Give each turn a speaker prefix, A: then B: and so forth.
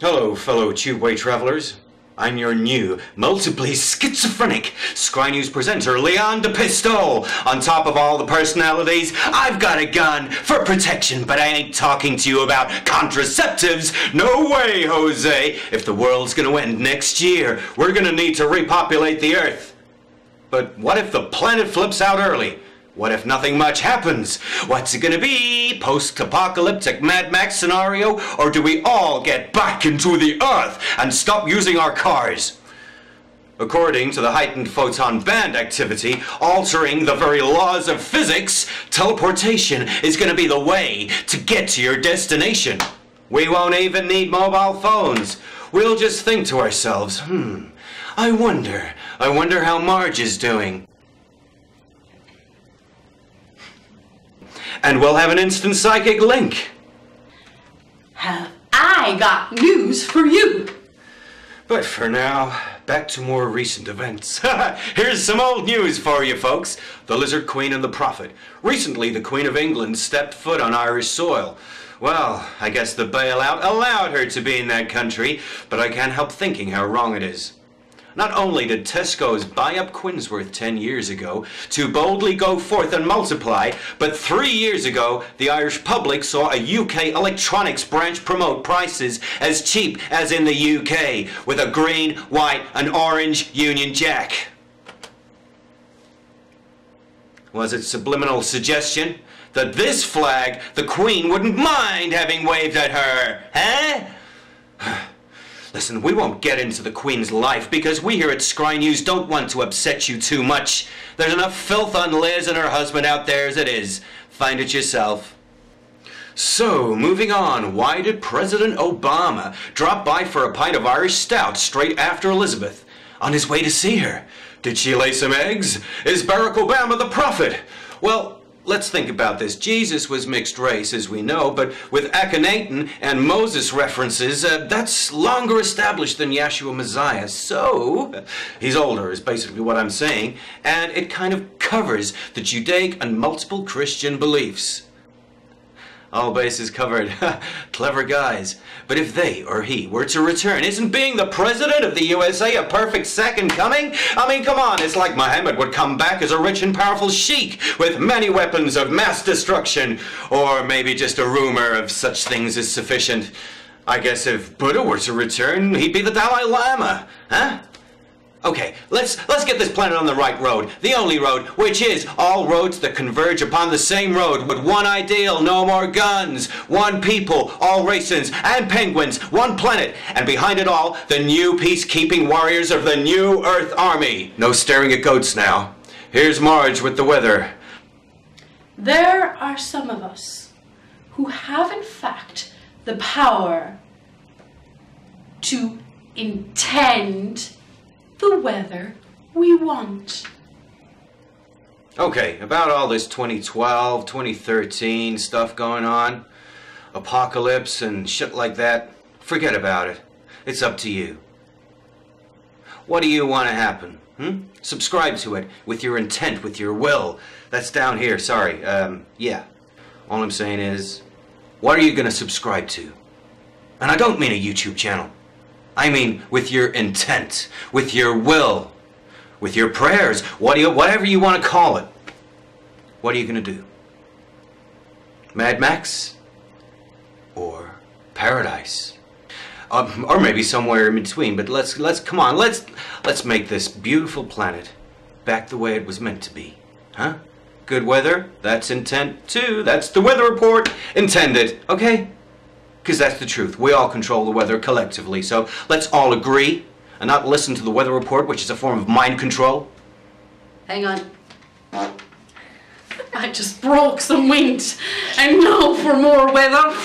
A: Hello, fellow tubeway travelers. I'm your new, multiply schizophrenic SKRY News presenter, Leon DaPistole. On top of all the personalities, I've got a gun for protection, but I ain't talking to you about contraceptives. No way, Jose. If the world's gonna end next year, we're gonna need to repopulate the Earth. But what if the planet flips out early? What if nothing much happens? What's it gonna be? Post-apocalyptic Mad Max scenario? Or do we all get back into the Earth and stop using our cars? According to the heightened photon band activity, altering the very laws of physics, teleportation is gonna be the way to get to your destination. We won't even need mobile phones. We'll just think to ourselves, I wonder how Marge is doing. And we'll have an instant psychic link.
B: Have I got news for you?
A: But for now, back to more recent events. Here's some old news for you folks. The Lizard Queen and the Prophet. Recently, the Queen of England stepped foot on Irish soil. Well, I guess the bailout allowed her to be in that country, but I can't help thinking how wrong it is. Not only did Tesco's buy up Quinsworth 10 years ago to boldly go forth and multiply, but 3 years ago, the Irish public saw a UK electronics branch promote prices as cheap as in the UK, with a green, white and orange Union Jack. Was it subliminal suggestion that this flag the Queen wouldn't mind having waved at her, huh? Listen, we won't get into the Queen's life because we here at SKRY News don't want to upset you too much. There's enough filth on Liz and her husband out there as it is. Find it yourself. So, moving on, why did President Obama drop by for a pint of Irish stout straight after Elizabeth? On his way to see her? Did she lay some eggs? Is Barack Obama the prophet? Well, let's think about this. Jesus was mixed race, as we know, but with Akhenaten and Moses references, that's longer established than Yeshua Messiah. So, he's older, is basically what I'm saying, and it kind of covers the Judaic and multiple Christian beliefs. All bases covered. Clever guys. But if they or he were to return, isn't being the president of the USA a perfect second coming? I mean, come on, it's like Muhammad would come back as a rich and powerful sheik with many weapons of mass destruction. Or maybe just a rumor of such things is sufficient. I guess if Buddha were to return, he'd be the Dalai Lama, huh? Okay, let's get this planet on the right road. The only road, which is all roads that converge upon the same road with one ideal, no more guns, one people, all races and penguins, one planet, and behind it all, the new peacekeeping warriors of the new Earth Army. No staring at goats now. Here's Marge with the weather.
B: There are some of us who have in fact the power to intend the weather we want.
A: Okay, about all this 2012, 2013 stuff going on, apocalypse and shit like that, forget about it. It's up to you. What do you want to happen? Subscribe to it with your intent, with your will. That's down here, sorry. Yeah. All I'm saying is, what are you going to subscribe to? And I don't mean a YouTube channel. I mean with your intent, with your will, with your prayers, whatever you want to call it. What are you going to do? Mad Max? Or paradise? Or maybe somewhere in between, but let's come on, let's make this beautiful planet back the way it was meant to be. Huh? Good weather, that's intent too. That's the weather report intended, okay? Because that's the truth. We all control the weather collectively, so let's all agree and not listen to the weather report, which is a form of mind control.
B: Hang on. I just broke some wind. And now for more weather.